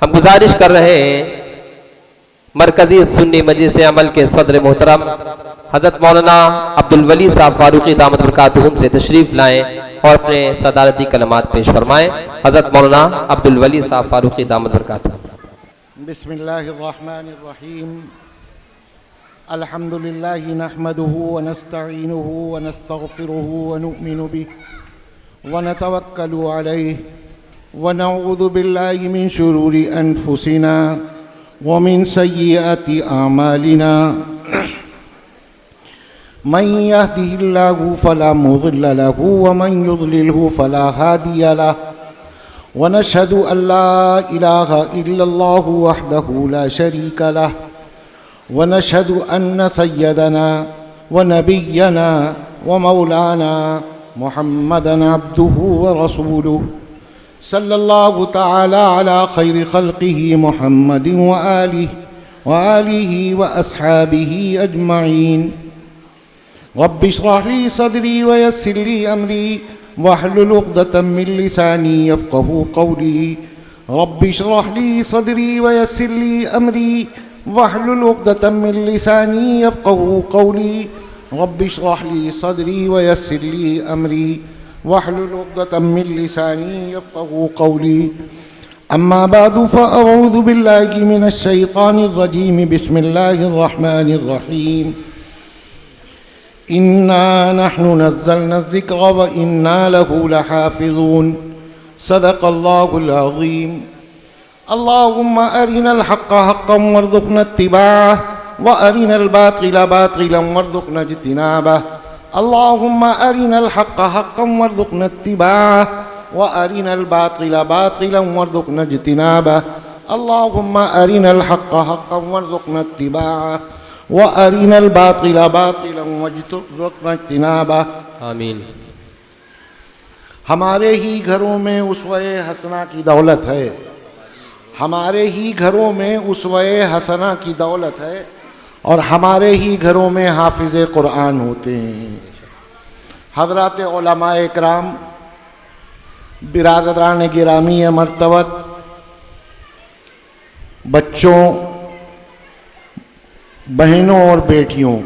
ہم گزارش کر رہے ہیں مرکزی سنی مجلس عمل کے صدر محترم حضرت مولانا عبدالولی صاحب فاروقی دامت برکاتہم سے تشریف لائیں اور اپنے صدارتی کلمات پیش فرمائیں۔ حضرت مولانا عبدالولی صاحب فاروقی دامت برکاتہم۔ بسم اللہ الرحمن الرحیم۔ الحمد للہ نحمده ونستعینه ونستغفره ونؤمن به ونتوکل علیہ ونعوذ باللہ من شرور انفسنا ومن سیئات اعمالنا من يهده الله فلا مضل له ومن يضلله فلا هادي له ونشهد أن لا إله إلا الله وحده لا شريك له ونشهد أن سيدنا ونبينا ومولانا محمدا عبده ورسوله صلى الله تعالى على خير خلقه محمد وآله وأصحابه أجمعين رب اشرح لي صدري ويسر لي أمري واحلل عقدة من لساني يفقهوا قولي رب اشرح لي صدري ويسر لي أمري واحلل عقدة من لساني يفقهوا قولي رب اشرح لي صدري ويسر لي أمري واحلل عقدة من لساني يفقهوا قولي أما بعد فأعوذ بالله من الشيطان الرجيم بسم الله الرحمن الرحيم إنا نحن نزلنا الذكر وإنا له لحافظون صدق الله العظيم اللهم أرنا الحق حقا وارزقنا اتباعه وأرنا الباطل باطلا وارزقنا اجتنابه اللهم أرنا الحق حقا وارزقنا اتباعه وأرنا الباطل باطلا وارزقنا اجتنابه اللهم أرنا الحق حقا وارزقنا اتباعه وَأَرِنَا الْبَاطِلَ بَاطِلًا وَارْزُقْنَا اجْتِنَابَهُ آمین۔ ہمارے ہی گھروں میں اسوہ حسنہ کی دولت ہے، ہمارے ہی گھروں میں اسوہ حسنہ کی دولت ہے، اور ہمارے ہی گھروں میں حافظ قرآن ہوتے ہیں۔ حضرات علماء اکرام، برادران گرامی مرتبت، بچوں، بہنوں اور بیٹیوں،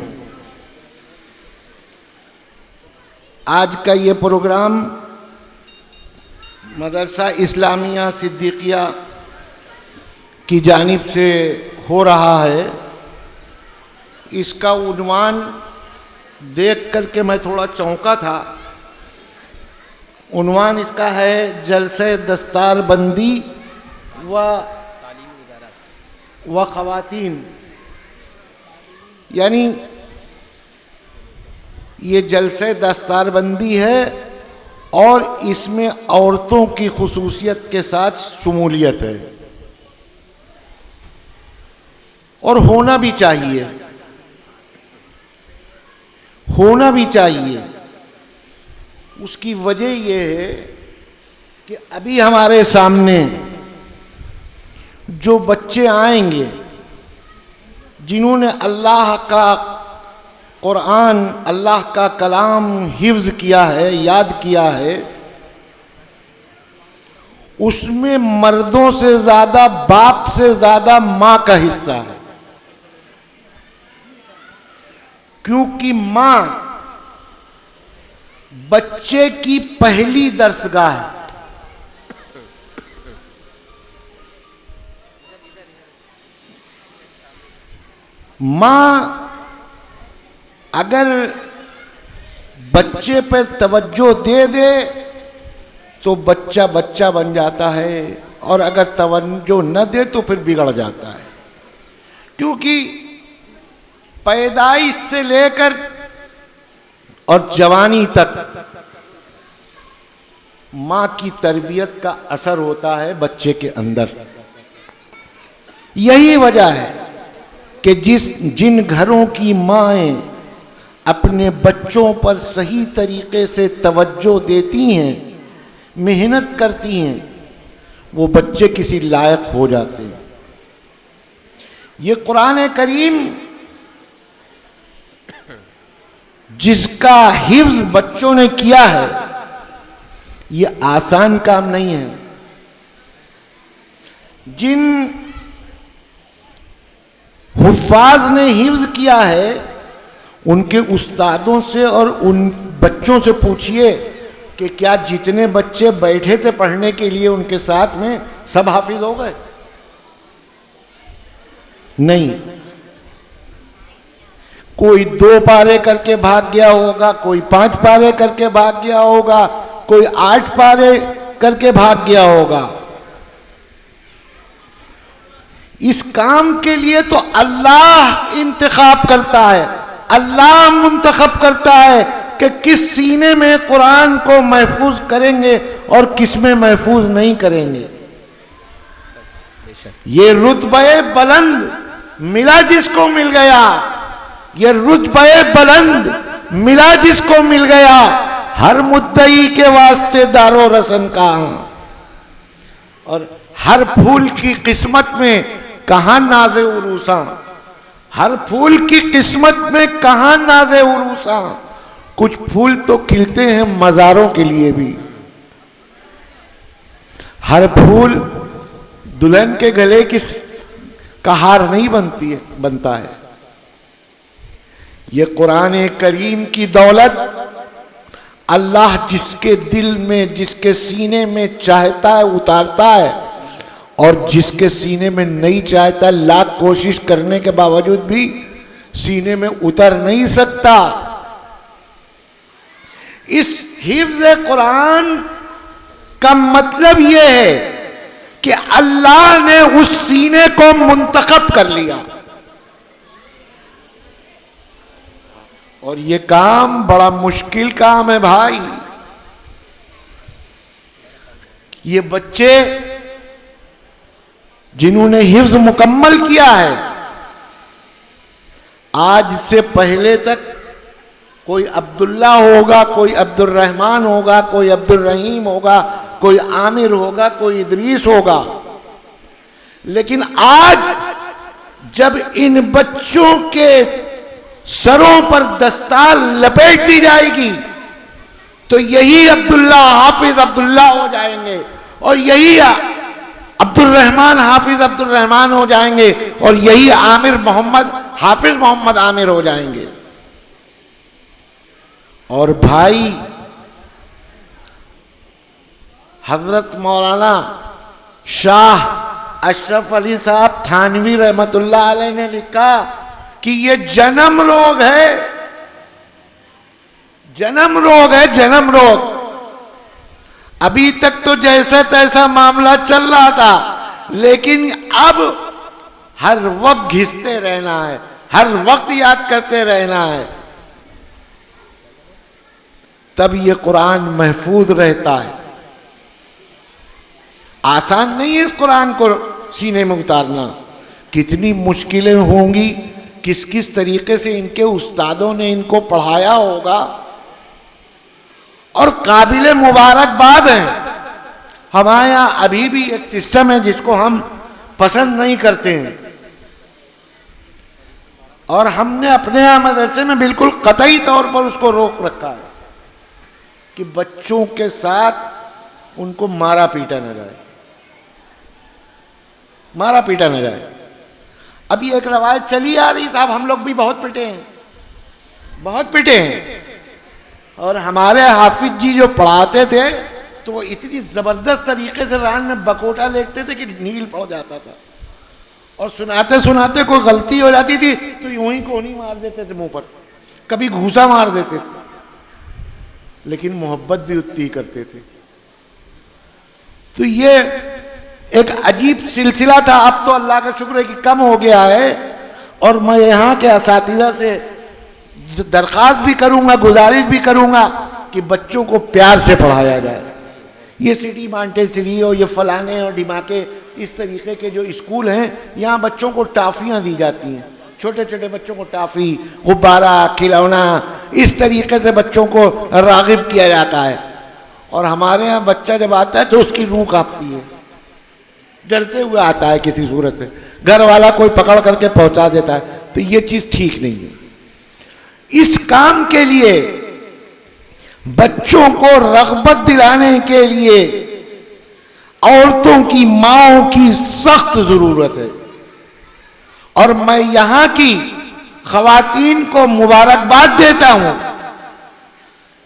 آج کا یہ پروگرام مدرسہ اسلامیہ صدیقیہ کی جانب سے ہو رہا ہے۔ اس کا عنوان دیکھ کر کے میں تھوڑا چونکا تھا۔ عنوان اس کا ہے جلسہ دستار بندی و خواتین، یعنی یہ جلسہ دستار بندی ہے اور اس میں عورتوں کی خصوصیت کے ساتھ شمولیت ہے، اور ہونا بھی چاہیے، ہونا بھی چاہیے۔ اس کی وجہ یہ ہے کہ ابھی ہمارے سامنے جو بچے آئیں گے جنہوں نے اللہ کا قرآن، اللہ کا کلام حفظ کیا ہے، یاد کیا ہے، اس میں مردوں سے زیادہ، باپ سے زیادہ ماں کا حصہ ہے، کیونکہ ماں بچے کی پہلی درسگاہ ہے۔ ماں اگر بچے پر توجہ دے دے تو بچہ بچہ بن جاتا ہے، اور اگر توجہ نہ دے تو پھر بگڑ جاتا ہے، کیونکہ پیدائش سے لے کر اور جوانی تک ماں کی تربیت کا اثر ہوتا ہے بچے کے اندر۔ یہی وجہ ہے کہ جن گھروں کی مائیں اپنے بچوں پر صحیح طریقے سے توجہ دیتی ہیں، محنت کرتی ہیں، وہ بچے کسی لائق ہو جاتے ہیں۔ یہ قرآن کریم جس کا حفظ بچوں نے کیا ہے، یہ آسان کام نہیں ہے، جن حفاظ نے حفظ کیا ہے ان کے استادوں سے اور ان بچوں سے پوچھئے کہ کیا جتنے بچے بیٹھے تھے پڑھنے کے لیے ان کے ساتھ میں سب حافظ ہو گئے؟ نہیں، کوئی 2 پارے کر کے بھاگ گیا ہوگا، کوئی 5 پارے کر کے بھاگ گیا ہوگا، کوئی 8 پارے کر کے بھاگ گیا ہوگا۔ اس کام کے لیے تو اللہ انتخاب کرتا ہے، اللہ منتخب کرتا ہے کہ کس سینے میں قرآن کو محفوظ کریں گے اور کس میں محفوظ نہیں کریں گے۔ یہ رتبہ بلند ملا جس کو مل گیا، یہ رتبہ بلند ملا جس کو مل گیا، ہر مدعی کے واسطے دار و رسن کہاں، اور ہر پھول کی قسمت میں کہاں ناز عروساں، ہر پھول کی قسمت میں کہاں ناز عروساں۔ کچھ پھول تو کھلتے ہیں مزاروں کے لیے بھی، ہر پھول دلہن کے گلے کا ہار نہیں بنتا ہے۔ یہ قرآن کریم کی دولت اللہ جس کے دل میں، جس کے سینے میں چاہتا ہے اتارتا ہے، اور جس کے سینے میں نہیں چاہتا لاکھ کوشش کرنے کے باوجود بھی سینے میں اتر نہیں سکتا۔ اس حفظ قرآن کا مطلب یہ ہے کہ اللہ نے اس سینے کو منتخب کر لیا، اور یہ کام بڑا مشکل کام ہے بھائی۔ یہ بچے جنہوں نے حفظ مکمل کیا ہے، آج سے پہلے تک کوئی عبداللہ ہوگا، کوئی عبد الرحمن ہوگا، کوئی عبد الرحیم ہوگا، کوئی عامر ہوگا، کوئی ادریس ہوگا، لیکن آج جب ان بچوں کے سروں پر دستار لپیٹ دی جائے گی تو یہی عبداللہ حافظ عبداللہ ہو جائیں گے، اور یہی عبد الرحمن حافظ عبد الرحمن ہو جائیں گے، اور یہی عامر محمد حافظ محمد عامر ہو جائیں گے۔ اور بھائی، حضرت مولانا شاہ اشرف علی صاحب تھانوی رحمت اللہ علیہ نے لکھا کہ یہ جنم روگ ہے، جنم روگ ہے، جنم روگ۔ ابھی تک تو جیسا تیسا معاملہ چل رہا تھا، لیکن اب ہر وقت گھستے رہنا ہے، ہر وقت یاد کرتے رہنا ہے، تب یہ قرآن محفوظ رہتا ہے۔ آسان نہیں ہے اس قرآن کو سینے میں اتارنا، کتنی مشکلیں ہوں گی، کس کس طریقے سے ان کے استادوں نے ان کو پڑھایا ہوگا، اور قابل مبارکباد ہیں۔ ہمارے یہاں ابھی بھی ایک سسٹم ہے جس کو ہم پسند نہیں کرتے ہیں، اور ہم نے اپنے یہاں مدرسے میں بالکل قطعی طور پر اس کو روک رکھا ہے کہ بچوں کے ساتھ ان کو مارا پیٹا نہ جائے، مارا پیٹا نہ جائے۔ ابھی ایک روایت چلی آ رہی، صاحب ہم لوگ بھی بہت پٹے ہیں، بہت پٹے ہیں، اور ہمارے حافظ جی جو پڑھاتے تھے تو وہ اتنی زبردست طریقے سے ران میں بکوٹا لکھتے تھے کہ نیل پڑ جاتا تھا، اور سناتے سناتے کوئی غلطی ہو جاتی تھی تو یوں ہی کونی مار دیتے تھے منہ پر، کبھی گھوسا مار دیتے تھے، لیکن محبت بھی اتنی ہی کرتے تھے۔ تو یہ ایک عجیب سلسلہ تھا، اب تو اللہ کا شکر ہے کہ کم ہو گیا ہے، اور میں یہاں کے اساتذہ سے درخواست بھی کروں گا، گزارش بھی کروں گا کہ بچوں کو پیار سے پڑھایا جائے۔ یہ سٹی مانٹیسری اور یہ فلانے اور ڈھماکے اس طریقے کے جو اسکول ہیں، یہاں بچوں کو ٹافیاں دی جاتی ہیں، چھوٹے چھوٹے بچوں کو ٹافی، غبارہ، کھلونا، اس طریقے سے بچوں کو راغب کیا جاتا ہے، اور ہمارے ہاں بچہ جب آتا ہے تو اس کی روح کانپتی ہے، ڈرتے ہوئے آتا ہے کسی صورت سے، گھر والا کوئی پکڑ کر کے پہنچا دیتا ہے، تو یہ چیز ٹھیک نہیں ہے۔ اس کام کے لیے بچوں کو رغبت دلانے کے لیے عورتوں کی ماؤں کی سخت ضرورت ہے، اور میں یہاں کی خواتین کو مبارکباد دیتا ہوں۔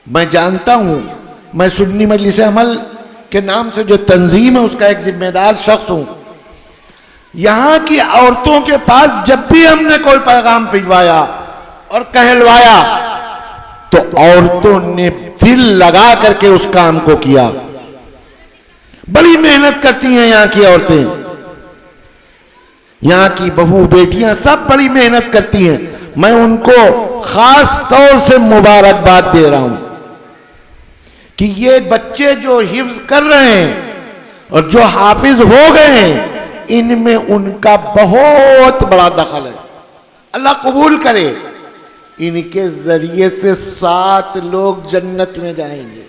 میں جانتا ہوں، میں سنی مجلس عمل کے نام سے جو تنظیم ہے اس کا ایک ذمہ دار شخص ہوں۔ یہاں کی عورتوں کے پاس جب بھی ہم نے کوئی پیغام بھجوایا اور کہلوایا تو عورتوں نے دل لگا کر کے اس کام کو کیا۔ بڑی محنت کرتی ہیں یہاں کی عورتیں، یہاں کی بہو بیٹیاں سب بڑی محنت کرتی ہیں۔ میں ان کو خاص طور سے مبارکباد دے رہا ہوں کہ یہ بچے جو حفظ کر رہے ہیں اور جو حافظ ہو گئے ہیں، ان میں ان کا بہت بڑا دخل ہے۔ اللہ قبول کرے، ان کے ذریعے سے 7 لوگ جنت میں جائیں گے۔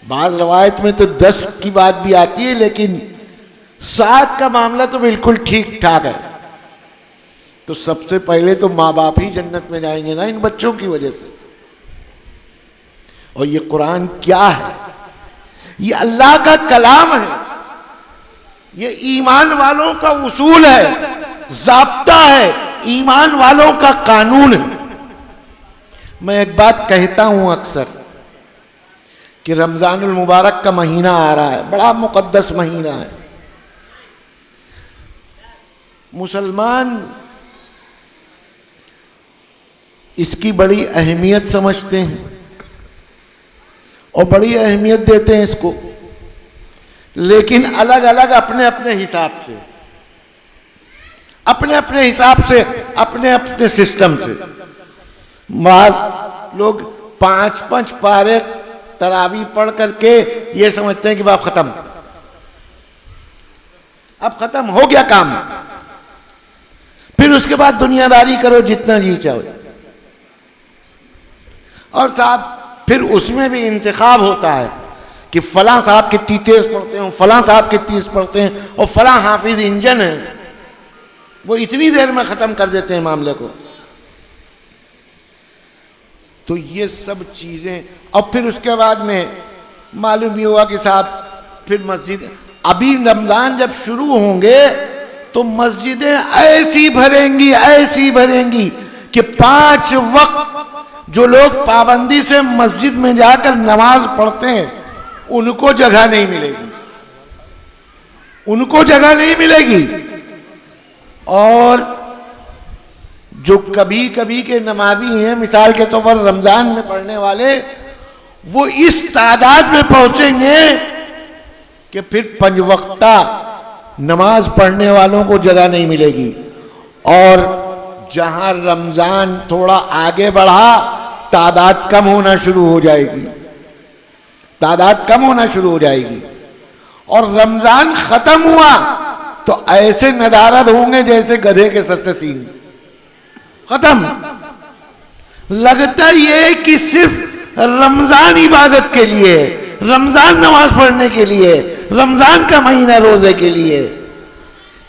بعض روایت میں تو 10 کی بات بھی آتی ہے، لیکن 7 کا معاملہ تو بالکل ٹھیک ٹھاک ہے۔ تو سب سے پہلے تو ماں باپ ہی جنت میں جائیں گے نا ان بچوں کی وجہ سے۔ اور یہ قرآن کیا ہے؟ یہ اللہ کا کلام ہے، یہ ایمان والوں کا اصول ہے، ضابطہ ہے، ایمان والوں کا قانون ہے۔ میں ایک بات کہتا ہوں اکثر کہ رمضان المبارک کا مہینہ آ رہا ہے، بڑا مقدس مہینہ ہے۔ مسلمان اس کی بڑی اہمیت سمجھتے ہیں اور بڑی اہمیت دیتے ہیں اس کو، لیکن الگ الگ اپنے اپنے حساب سے، اپنے اپنے حساب سے، اپنے اپنے سسٹم سے۔ بعض لوگ 5 پارے تراویح پڑھ کر کے یہ سمجھتے ہیں کہ اب ختم، اب ختم ہو گیا کام، پھر اس کے بعد دنیا داری کرو جتنا جی چاہو۔ اور صاحب پھر اس میں بھی انتخاب ہوتا ہے کہ فلاں صاحب کتنی تیز پڑھتے ہیں، فلاں صاحب کتنی تیز پڑھتے ہیں، اور فلاں حافظ انجن ہے، وہ اتنی دیر میں ختم کر دیتے ہیں معاملے کو۔ تو یہ سب چیزیں، اور پھر اس کے بعد میں معلوم یہ ہوا کہ صاحب پھر مسجد، ابھی رمضان جب شروع ہوں گے تو مسجدیں ایسی بھریں گی کہ 5 وقت جو لوگ پابندی سے مسجد میں جا کر نماز پڑھتے ہیں ان کو جگہ نہیں ملے گی، ان کو جگہ نہیں ملے گی۔ اور جو کبھی کبھی کے نمازی ہیں، مثال کے طور پر رمضان میں پڑھنے والے، وہ اس تعداد میں پہنچیں گے کہ پھر 5 وقتہ نماز پڑھنے والوں کو جگہ نہیں ملے گی۔ اور جہاں رمضان تھوڑا آگے بڑھا تعداد کم ہونا شروع ہو جائے گی، تعداد کم ہونا شروع ہو جائے گی۔ اور رمضان ختم ہوا تو ایسے ندارت ہوں گے جیسے گدھے کے سر سے سینگ، ختم۔ لگتا یہ کہ صرف رمضان عبادت کے لیے، رمضان نماز پڑھنے کے لیے، رمضان کا مہینہ روزے کے لیے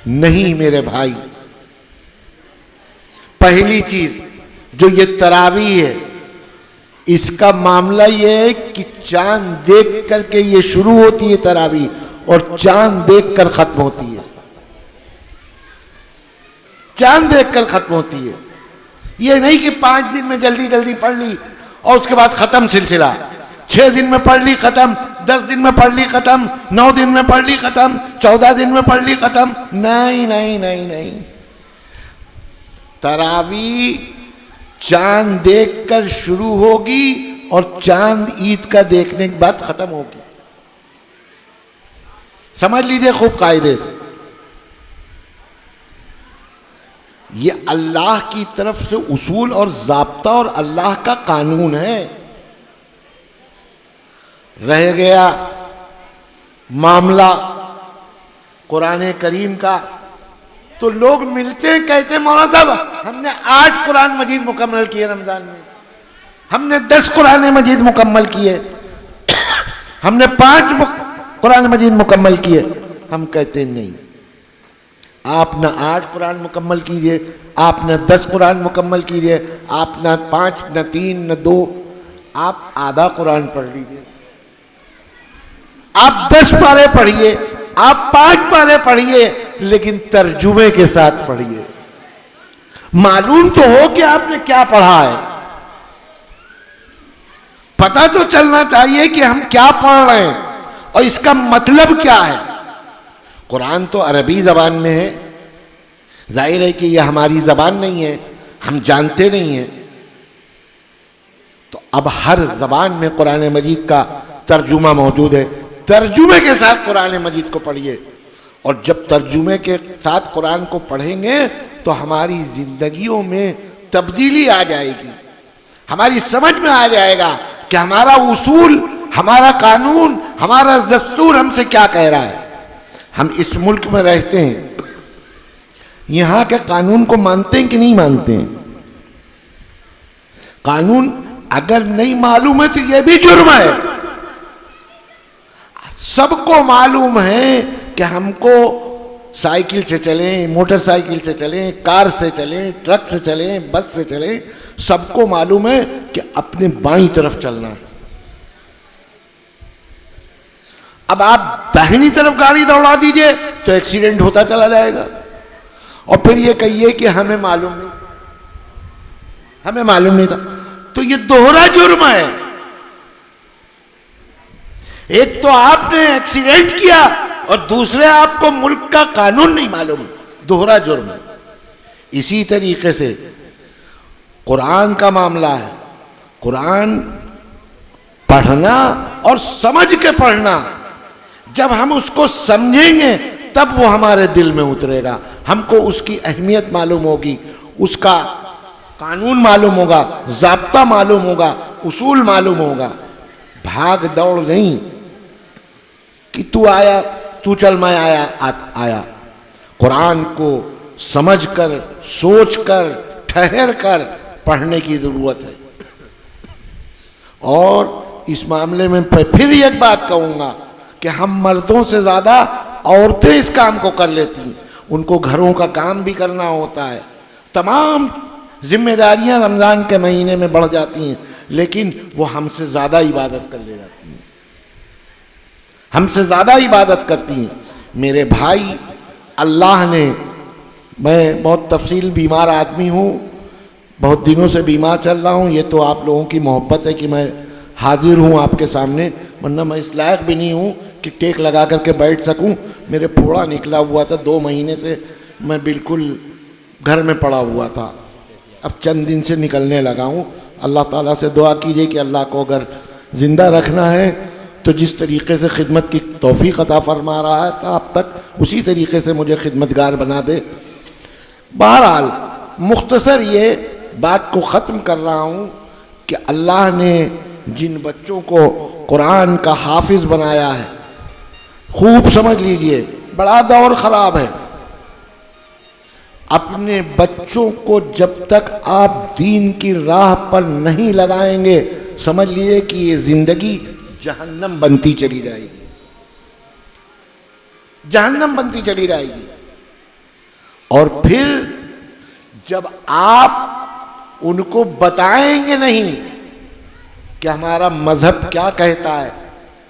نہیں میرے بھائی۔ پہلی چیز جو یہ تراویح ہے، اس کا معاملہ یہ ہے کہ چاند دیکھ کر کے یہ شروع ہوتی ہے تراویح، اور چاند دیکھ کر ختم ہوتی ہے، چاند دیکھ کر ختم ہوتی ہے۔ یہ نہیں کہ 5 دن میں جلدی جلدی پڑھ لی اور اس کے بعد ختم سلسلہ، 6 دن میں پڑھ لی ختم، 10 دن میں پڑھ لی ختم، 9 دن میں پڑھ لی ختم، 14 دن میں پڑھ لی ختم۔ نہیں نہیں نہیں نہیں، تراویح چاند دیکھ کر شروع ہوگی اور چاند عید کا دیکھنے کے بعد ختم ہوگی۔ سمجھ لیجئے خوب قاعدے سے، یہ اللہ کی طرف سے اصول اور ضابطہ اور اللہ کا قانون ہے۔ رہ گیا معاملہ قرآن کریم کا، تو لوگ ملتے ہیں کہتے ہیں مولانا صاحب ہم نے 8 قرآن مجید مکمل کیے رمضان میں، ہم نے 10 قرآن مجید مکمل کیے، ہم نے 5 قرآن مجید مکمل کیے۔ ہم کہتے ہیں نہیں، آپ نہ 8 قرآن مکمل کیجئے، آپ نہ 10 قرآن مکمل کیجئے، آپ نہ 5 نہ 3 نہ 2، آپ آدھا قرآن پڑھ لیجئے، آپ 10 پارے پڑھیے، آپ 5 پارے پڑھیے، لیکن ترجمے کے ساتھ پڑھیے، معلوم تو ہو کہ آپ نے کیا پڑھا ہے، پتہ تو چلنا چاہیے کہ ہم کیا پڑھ رہے ہیں اور اس کا مطلب کیا ہے۔ قرآن تو عربی زبان میں ہے، ظاہر ہے کہ یہ ہماری زبان نہیں ہے، ہم جانتے نہیں ہیں، تو اب ہر زبان میں قرآن مجید کا ترجمہ موجود ہے، ترجمے کے ساتھ قرآن مجید کو پڑھیے، اور جب ترجمے کے ساتھ قرآن کو پڑھیں گے تو ہماری زندگیوں میں تبدیلی آ جائے گی، ہماری سمجھ میں آ جائے گا کہ ہمارا اصول، ہمارا قانون، ہمارا دستور ہم سے کیا کہہ رہا ہے۔ ہم اس ملک میں رہتے ہیں، یہاں کے قانون کو مانتے ہیں کہ نہیں مانتے ہیں؟ قانون اگر نہیں معلوم ہے تو یہ بھی جرم ہے۔ سب کو معلوم ہے کہ ہم کو سائیکل سے چلیں، موٹر سائیکل سے چلیں، کار سے چلیں، ٹرک سے چلیں، بس سے چلیں، سب کو معلوم ہے کہ اپنے بائیں طرف چلنا ہے۔ اب آپ داہنی طرف گاڑی دوڑا دیجئے تو ایکسیڈنٹ ہوتا چلا جائے گا، اور پھر یہ کہیے کہ ہمیں معلوم نہیں، ہمیں معلوم نہیں تھا، تو یہ دوہرا جرم ہے۔ ایک تو آپ نے ایکسیڈنٹ کیا اور دوسرے آپ کو ملک کا قانون نہیں معلوم، دوہرا جرم ہے۔ اسی طریقے سے قرآن کا معاملہ ہے، قرآن پڑھنا اور سمجھ کے پڑھنا، جب ہم اس کو سمجھیں گے تب وہ ہمارے دل میں اترے گا، ہم کو اس کی اہمیت معلوم ہوگی، اس کا قانون معلوم ہوگا، ضابطہ معلوم ہوگا، اصول معلوم ہوگا۔ بھاگ دوڑ نہیں کہ تو آیا تو چل میں آیا، قرآن کو سمجھ کر، سوچ کر، ٹھہر کر پڑھنے کی ضرورت ہے۔ اور اس معاملے میں پھر ایک بات کہوں گا کہ ہم مردوں سے زیادہ عورتیں اس کام کو کر لیتی ہیں، ان کو گھروں کا کام بھی کرنا ہوتا ہے، تمام ذمہ داریاں رمضان کے مہینے میں بڑھ جاتی ہیں، لیکن وہ ہم سے زیادہ عبادت کر لے جاتی ہیں، ہم سے زیادہ عبادت کرتی ہیں۔ میرے بھائی، اللہ نے، میں بہت تفصیل بیمار آدمی ہوں، بہت دنوں سے بیمار چل رہا ہوں، یہ تو آپ لوگوں کی محبت ہے کہ میں حاضر ہوں آپ کے سامنے، ورنہ میں اس لائق بھی نہیں ہوں کہ ٹیک لگا کر کے بیٹھ سکوں۔ میرے پھوڑا نکلا ہوا تھا، 2 مہینے سے میں بالکل گھر میں پڑا ہوا تھا، اب چند دن سے نکلنے لگا ہوں۔ اللہ تعالیٰ سے دعا کیجئے کہ اللہ کو اگر زندہ رکھنا ہے تو جس طریقے سے خدمت کی توفیق عطا فرما رہا ہے تھا اب تک، اسی طریقے سے مجھے خدمتگار بنا دے۔ بہرحال مختصر یہ بات کو ختم کر رہا ہوں کہ اللہ نے جن بچوں کو قرآن کا حافظ بنایا ہے، خوب سمجھ لیجئے، بڑا دور خراب ہے۔ اپنے بچوں کو جب تک آپ دین کی راہ پر نہیں لگائیں گے، سمجھ لیجئے کہ یہ زندگی جہنم بنتی چلی جائے گی، جہنم بنتی چلی جائے گی۔ اور پھر جب آپ ان کو بتائیں گے نہیں کہ ہمارا مذہب کیا کہتا ہے،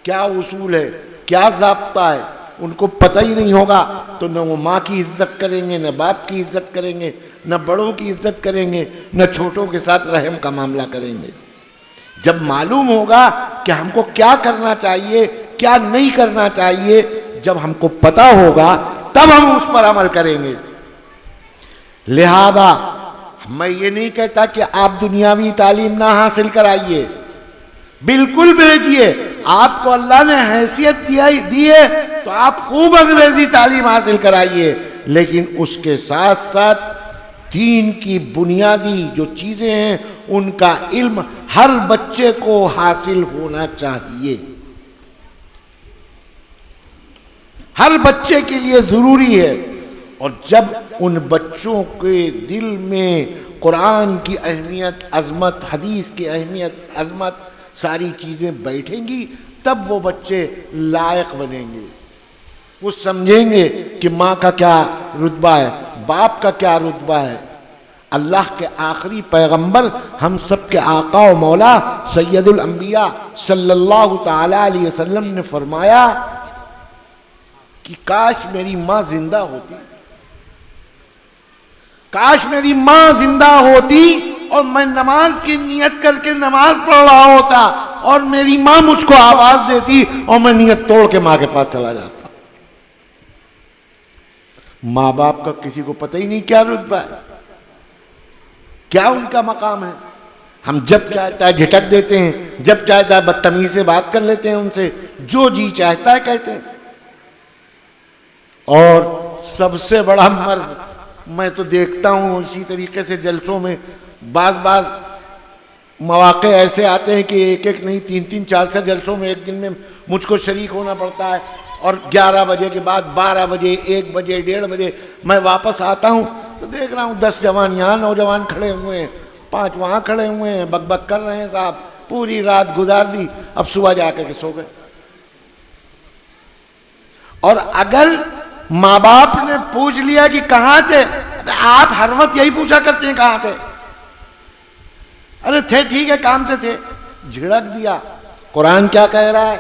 کیا اصول ہے، کیا ضابطہ ہے، ان کو پتہ ہی نہیں ہوگا، تو نہ وہ ماں کی عزت کریں گے، نہ باپ کی عزت کریں گے، نہ بڑوں کی عزت کریں گے، نہ چھوٹوں کے ساتھ رحم کا معاملہ کریں گے۔ جب معلوم ہوگا کہ ہم کو کیا کرنا چاہیے، کیا نہیں کرنا چاہیے، جب ہم کو پتہ ہوگا تب ہم اس پر عمل کریں گے۔ لہذا میں یہ نہیں کہتا کہ آپ دنیاوی تعلیم نہ حاصل کرائیے، بالکل بھیجیے، آپ کو اللہ نے حیثیت دی ہے تو آپ خوب انگریزی تعلیم حاصل کرائیے، لیکن اس کے ساتھ ساتھ دین کی بنیادی جو چیزیں ہیں ان کا علم ہر بچے کو حاصل ہونا چاہیے، ہر بچے کے لیے ضروری ہے۔ اور جب ان بچوں کے دل میں قرآن کی اہمیت، عظمت، حدیث کی اہمیت، عظمت، ساری چیزیں بیٹھیں گی، تب وہ بچے لائق بنیں گے، وہ سمجھیں گے کہ ماں کا کیا رتبہ ہے، باپ کا کیا رتبہ ہے، اللہ کے آخری پیغمبر ہم سب کے آقا و مولا سید الانبیاء صلی اللہ تعالی علیہ وسلم نے فرمایا کہ کاش میری ماں زندہ ہوتی، کاش میری ماں زندہ ہوتی اور میں نماز کی نیت کر کے نماز پڑھ رہا ہوتا اور میری ماں مجھ کو آواز دیتی اور میں نیت توڑ کے ماں کے پاس چلا جاتا۔ ماں باپ کا کسی کو پتہ ہی نہیں کیا رتبہ ہے، کیا ان کا مقام ہے۔ ہم جب چاہتا ہے جھٹک دیتے ہیں، جب چاہتا ہے بدتمیزی سے بات کر لیتے ہیں ان سے، جو جی چاہتا ہے کہتے ہیں۔ اور سب سے بڑا مرض میں تو دیکھتا ہوں اسی طریقے سے جلسوں میں بعض مواقع ایسے آتے ہیں کہ ایک نہیں 3 4 جلسوں میں ایک دن میں مجھ کو شریک ہونا پڑتا ہے، اور 11 بجے کے بعد 12 بجے 1 بجے 1:30 بجے میں واپس آتا ہوں تو دیکھ رہا ہوں 10 جوان یہاں نوجوان کھڑے ہوئے ہیں، 5 وہاں کھڑے ہوئے ہیں، بک بک کر رہے ہیں، صاحب پوری رات گزار دی، اب صبح جا کر کے سو گئے۔ اور اگر ماں باپ نے پوچھ لیا کہ کہاں تھے، آپ ہر وقت یہی پوچھا کرتے ہیں کہاں تھے، ارے تھے ٹھیک ہے کام سے تھے، جھڑک دیا۔ قرآن کیا کہہ رہا ہے؟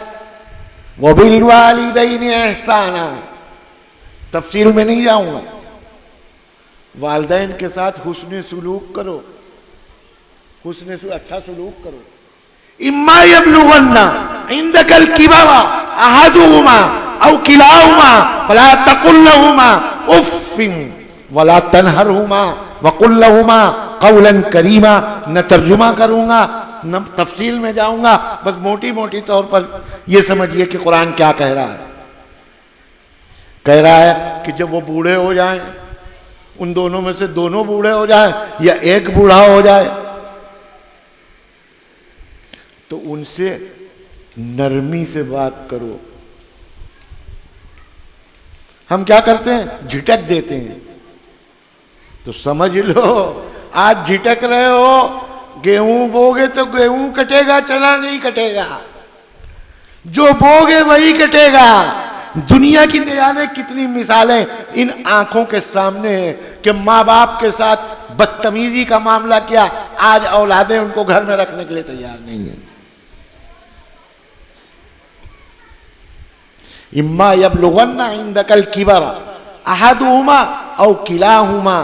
وَبِالْوَالِدَيْنِ إِحْسَانًا، تفصیل میں نہیں جاؤں گا۔ والدین کے ساتھ حسن سلوک کرو، اچھا سلوک کرو۔ اِمَّا يَبْلُغَنَّ عِنْدَكَ الْكِبَرَ أَحَدُهُمَا أَوْ كِلَاهُمَا فَلَا تَقُل لَّهُمَا أُفٍّ وَلَا تَنْهَرْهُمَا وَقُل لَّهُمَا قَوْلًا كَرِيمًا۔ نہ ترجمہ کروں گا نہ تفصیل میں جاؤں گا، بس موٹی موٹی طور پر یہ سمجھیے کہ قرآن کیا کہہ رہا ہے۔ کہہ رہا ہے کہ جب وہ بوڑھے ہو جائیں، ان دونوں میں سے دونوں بوڑھے ہو جائیں یا ایک بوڑھا ہو جائے، تو ان سے نرمی سے بات کرو۔ ہم کیا کرتے ہیں؟ جھٹک دیتے ہیں۔ تو سمجھ لو آج جھٹک رہے ہو، گیہوں بوگے تو گیہوں کٹے گا، چنا نہیں کٹے گا، جو بوگے وہی کٹے گا۔ دنیا کی نہ جانے کتنی مثالیں ان آنکھوں کے سامنے ہیں کہ ماں باپ کے ساتھ بدتمیزی کا معاملہ کیا، آج اولادیں ان کو گھر میں رکھنے کے لیے تیار نہیں ہیں۔ اما یبلغن عندک الکبر احدہما او کلاہما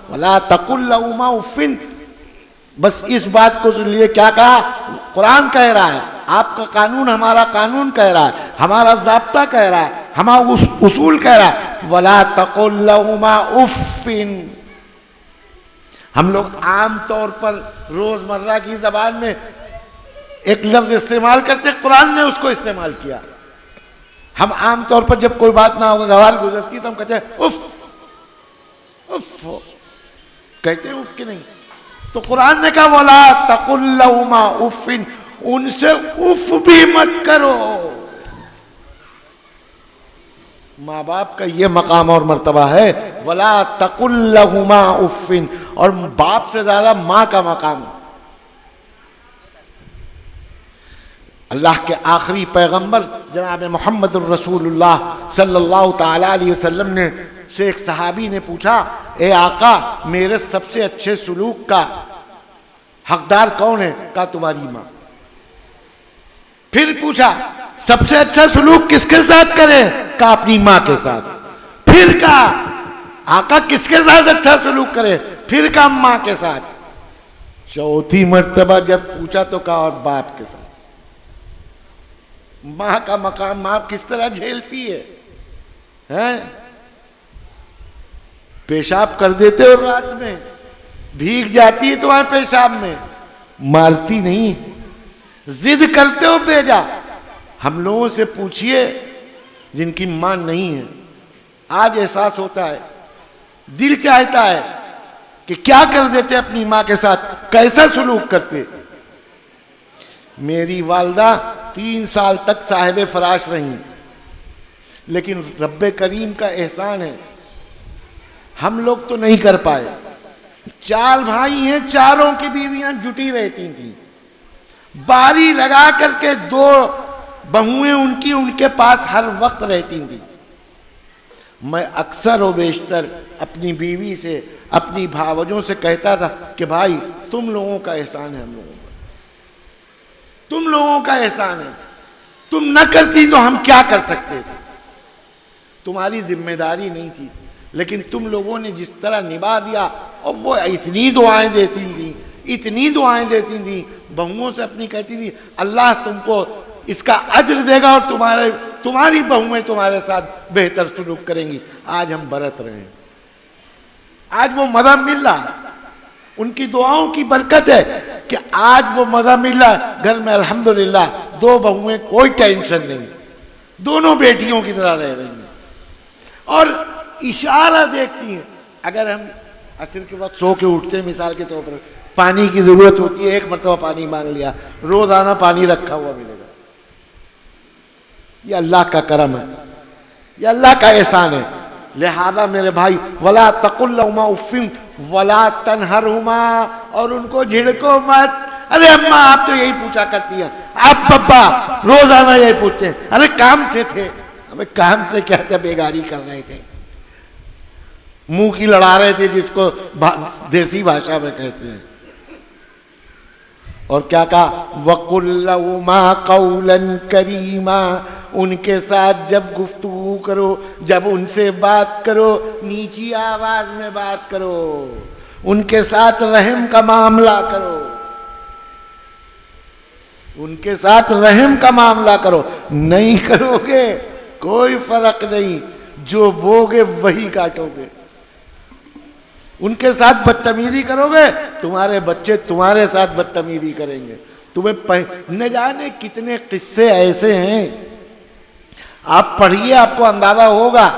ولا تقل لہما اف۔ بس اس بات کو سن لیے کیا کہا؟ قرآن کہہ رہا ہے، آپ کا قانون ہمارا قانون کہہ رہا ہے، ہمارا ضابطہ کہہ رہا ہے، ہمارا اصول کہہ رہا ہے، ولا تقل لہما اف۔ ہم لوگ عام طور پر روزمرہ کی زبان میں ایک لفظ استعمال کرتے، قرآن نے اس کو استعمال کیا۔ ہم عام طور پر جب کوئی بات نہ ہوگا گوار گزرتی تو ہم کہتے ہیں اف اف، کہتے ہیں اف کہ نہیں؟ تو قرآن نے کہا ولا تقل لہما اف، ان سے اف بھی مت کرو۔ ماں باپ کا یہ مقام اور مرتبہ ہے، ولا تقل لہما اف، اور باپ سے زیادہ ماں کا مقام۔ اللہ کے آخری پیغمبر جناب محمد الرسول اللہ صلی اللہ تعالی علیہ وسلم نے سے ایک صحابی نے پوچھا، اے آقا میرے سب سے اچھے سلوک کا حقدار کون ہے؟ کہا تمہاری ماں۔ پھر پوچھا سب سے اچھا سلوک کس کے ساتھ کرے؟ کہا اپنی ماں کے ساتھ۔ پھر کہا آقا کس کے ساتھ اچھا سلوک کرے؟ پھر کہا ماں کے ساتھ۔ چوتھی مرتبہ جب پوچھا تو کہا اور باپ کے ساتھ۔ ماں کا مقام ماں کس طرح جھیلتی ہے؟ پیشاب کر دیتے ہو رات میں، بھیگ جاتی ہے تمہارے پیشاب میں، مارتی نہیں، ضد کرتے ہو بیجا۔ ہم لوگوں سے پوچھئے جن کی ماں نہیں ہے، آج احساس ہوتا ہے، دل چاہتا ہے کہ کیا کر دیتے اپنی ماں کے ساتھ، کیسا سلوک کرتے۔ میری والدہ 3 سال تک صاحب فراش رہیں، لیکن رب کریم کا احسان ہے ہم لوگ تو نہیں کر پائے۔ 4 بھائی ہیں، چاروں کی بیویاں جٹی رہتی تھیں، باری لگا کر کے 2 بہویں ان کے پاس ہر وقت رہتی تھیں۔ میں اکثر و بیشتر اپنی بیوی سے اپنی بھاوجوں سے کہتا تھا کہ بھائی تم لوگوں کا احسان ہے ہم لوگوں پر، تم لوگوں کا احسان ہے، تم نہ کرتی تو ہم کیا کر سکتے تھے، تمہاری ذمہ داری نہیں تھی، لیکن تم لوگوں نے جس طرح نبھا دیا. اور وہ اتنی دعائیں دیتی تھیں، اتنی دعائیں دیتی تھیں، بہوؤں سے اپنی کہتی تھی اللہ تم کو اس کا اجر دے گا اور تمہاری بہویں تمہارے ساتھ بہتر سلوک کریں گی. آج ہم برت رہے ہیں، آج وہ مزہ مل رہا ہے، ان کی دعاؤں کی برکت ہے کہ آج وہ مزہ مل رہا ہے. گھر میں الحمدللہ 2 بہویں، کوئی ٹینشن نہیں، دونوں بیٹیوں کی طرح رہ رہی ہیں اور اشارہ دیکھتی ہیں. اگر ہم عصر کے وقت سو کے اٹھتے ہیں، مثال کے طور پر پانی کی ضرورت ہوتی ہے، 1 مرتبہ پانی مانگ لیا، روزانہ پانی رکھا ہوا ملے گا. یہ اللہ کا کرم ہے، یہ اللہ کا احسان ہے. لہذا میرے بھائی ولا تقل لهما اف ولا تنهرهما، اور ان کو جھڑکو مت. ارے اماں آپ تو یہی پوچھا کرتی ہیں، آپ پپا روزانہ یہی پوچھتے ہیں. ارے کام سے تھے، ہمیں کام سے کیا تھا، بیگاری کر رہے تھے، منہ کی لڑا رہے تھے جس کو دیسی بھاشا میں کہتے ہیں. اور کیا کہا وَقُلْ لَهُمَا قَوْلًا كَرِيمًا، ان کے ساتھ جب گفتگو کرو، جب ان سے بات کرو، نیچی آواز میں بات کرو، ان کے ساتھ رحم کا معاملہ کرو، ان کے ساتھ رحم کا معاملہ کرو. نہیں کرو گے کوئی فرق نہیں، جو بوگے وہی کاٹو گے. ان کے ساتھ بدتمیزی کرو گے، تمہارے بچے تمہارے ساتھ بدتمیزی کریں گے. تمہیں نہ جانے کتنے قصے ایسے ہیں، آپ پڑھیے آپ کو اندازہ ہوگا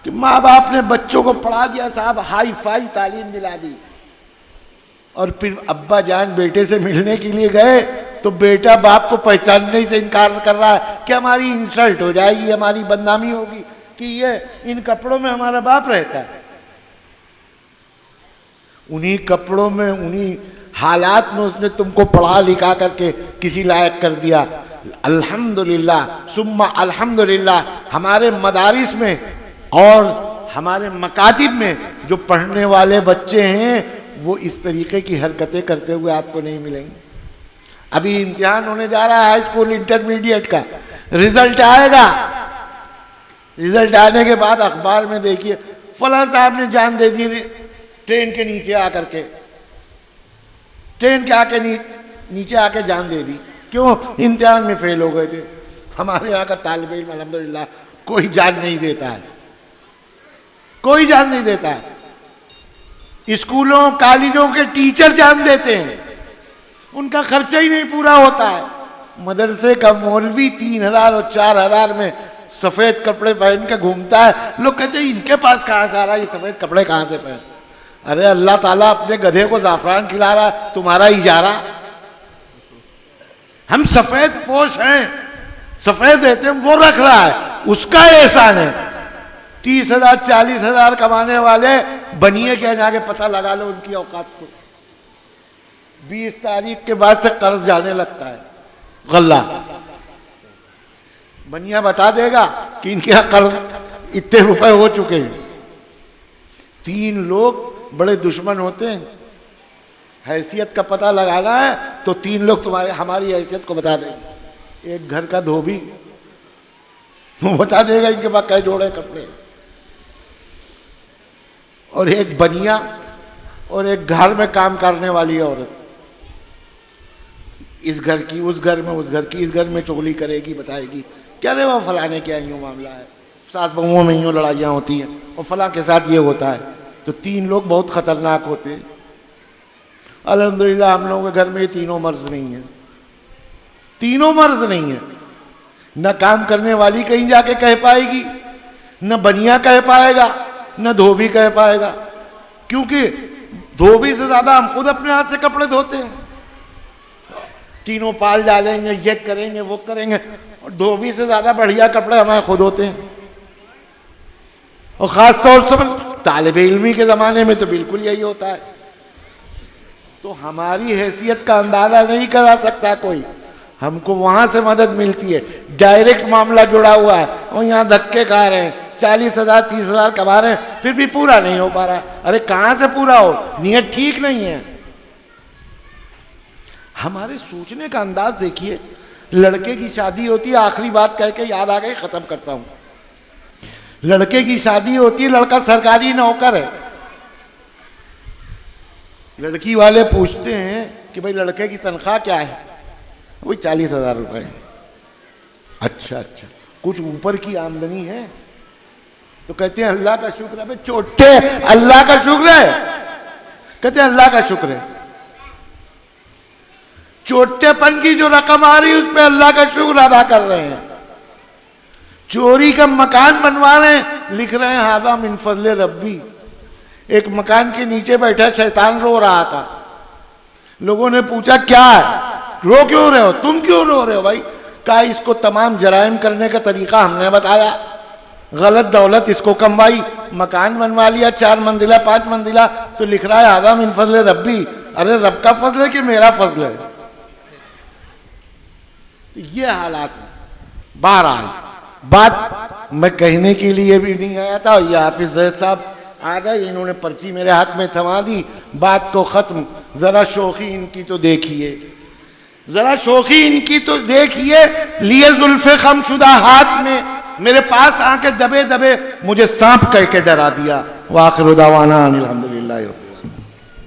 کہ ماں باپ نے بچوں کو پڑھا دیا، صاحب ہائی فائی تعلیم دلا دی، اور پھر ابا جان بیٹے سے ملنے کے لیے گئے تو بیٹا باپ کو پہچاننے سے انکار کر رہا ہے کہ ہماری انسلٹ ہو جائے گی، ہماری بدنامی ہوگی کہ یہ ان کپڑوں میں ہمارا باپ رہتا ہے. انہی کپڑوں میں، انہی حالات میں اس نے تم کو پڑھا لکھا کر کے کسی لائق کر دیا. الحمدللہ ثم الحمدللہ ہمارے مدارس میں اور ہمارے مکاتب میں جو پڑھنے والے بچے ہیں وہ اس طریقے کی حرکتیں کرتے ہوئے آپ کو نہیں ملیں گے. ابھی امتحان ہونے جا رہا ہے ہائی اسکول انٹرمیڈیٹ کا، رزلٹ آئے گا، رزلٹ آنے کے بعد اخبار میں دیکھیے فلاں صاحب نے جان دے دی ٹرین کے نیچے آ کر کے، ٹرین کے نیچے آ کے جان دے دی. کیوں؟ امتحان میں فیل ہو گئے تھے. ہمارے یہاں کا طالب علم الحمدللہ کوئی جان نہیں دیتا ہے، کوئی جان نہیں دیتا ہے. اسکولوں کالجوں کے ٹیچر جان دیتے ہیں، ان کا خرچہ ہی نہیں پورا ہوتا ہے. مدرسے کا مولوی 3000 اور 4000 میں سفید کپڑے پہن کے گھومتا ہے. لوگ کہتے ہیں ان کے پاس کہاں سے آ رہا ہے یہ سفید کپڑے کہاں سے پہن؟ ارے اللہ تعالیٰ اپنے گدھے کو زعفران کھلا رہا ہے، تمہارا اجارہ. ہم سفید پوش ہیں، سفید رہتے ہیں، وہ رکھ رہا ہے، اس کا احسان ہے. 30,000 40,000 کمانے والے بنیے کے جا کے پتہ لگا لو ان کی اوقات کو. 20 تاریخ کے بعد سے قرض جانے لگتا ہے، غلہ بنیا بتا دے گا کہ ان کے یہاں قرض اتنے روپے ہو چکے ہیں. 3 لوگ بڑے دشمن ہوتے ہیں، حیثیت کا پتہ لگانا ہے تو 3 لوگ ہماری حیثیت کو بتا دیں گے. ایک گھر کا دھوبی وہ بتا دے گا ان کے پاس کئی جوڑے کپڑے، اور ایک بنیا اور ایک گھر میں کام کرنے والی عورت، اس گھر کی اس گھر میں، اس گھر کی اس گھر میں چغلی کرے گی، بتائے گی کیا رے وہ فلانے کے یوں معاملہ ہے، ساس بہوؤں میں یوں لڑائیاں ہوتی ہیں اور فلاں کے ساتھ یہ ہوتا ہے. تو 3 لوگ بہت خطرناک ہوتے ہیں. الحمدللہ ہم لوگوں کے گھر میں یہ تینوں مرض نہیں ہیں، تینوں مرض نہیں ہیں. نہ کام کرنے والی کہیں جا کے کہہ پائے گی، نہ بنیا کہہ پائے گا، نہ دھوبی کہہ پائے گا. کیونکہ دھوبی سے زیادہ ہم خود اپنے ہاتھ سے کپڑے دھوتے ہیں، تینوں پال ڈالیں گے، یہ کریں گے وہ کریں گے، اور دھوبی سے زیادہ بڑھیا کپڑے ہمارے خود ہوتے ہیں. اور خاص طور سے طالب علمی کے زمانے میں تو بالکل یہی ہوتا ہے. تو ہماری حیثیت کا اندازہ نہیں کرا سکتا کوئی. ہم کو وہاں سے مدد ملتی ہے، ڈائریکٹ معاملہ جڑا ہوا ہے، اور یہاں دھکے کھا رہے ہیں 40,000 30,000 کما رہے ہیں پھر بھی پورا نہیں ہو پا رہا. ارے کہاں سے پورا ہو؟ نیت ٹھیک نہیں ہے. ہمارے سوچنے کا انداز دیکھیے. لڑکے کی شادی ہوتی ہے, آخری بات کہہ کے یاد آ گئی, ختم کرتا ہوں. لڑکے کی شادی ہوتی ہے, لڑکا سرکاری نوکر ہے. لڑکی والے پوچھتے ہیں کہ بھئی لڑکے کی تنخواہ کیا ہے؟ وہی 40,000 روپے. اچھا کچھ اوپر کی آمدنی ہے؟ تو کہتے ہیں اللہ کا شکر ہے. بھئی چوٹے, اللہ کا شکر ہے. کہتے ہیں اللہ کا شکر ہے. چوٹے پن کی جو رقم آ رہی ہے اس پہ اللہ کا شکر ادا کر رہے ہیں. چوری کا مکان بنوا رہے ہیں, لکھ رہے ہیں ھذا من فضل ربی. ایک مکان کے نیچے بیٹھا شیطان رو رہا تھا. لوگوں نے پوچھا کیا ہے, رو کیوں رہے ہو, تم کیوں رو رہے ہو بھائی؟ کہا اس کو تمام جرائم کرنے کا طریقہ ہم نے بتایا, غلط دولت اس کو کموائی, مکان بنوا لیا 4 منزلہ 5 منزلہ, تو لکھ رہا ہے ھذا من فضل ربی. ارے رب کا فضل ہے کہ میرا فضل ہے؟ یہ حالات ہیں. بہرحال بات میں کہنے کے لیے بھی نہیں آیا تھا, یہ حافظ زید صاحب آ گئے, انہوں نے پرچی میرے ہاتھ میں تھما دی, بات کو ختم. ذرا شوخی ان کی تو دیکھیے, ذرا شوخی ان کی تو دیکھیے. لیے زلف خم شدہ ہاتھ میں میرے پاس آ کے دبے دبے مجھے سانپ کہہ کے ڈرا دیا. وآخر دعوانا الحمدللہ.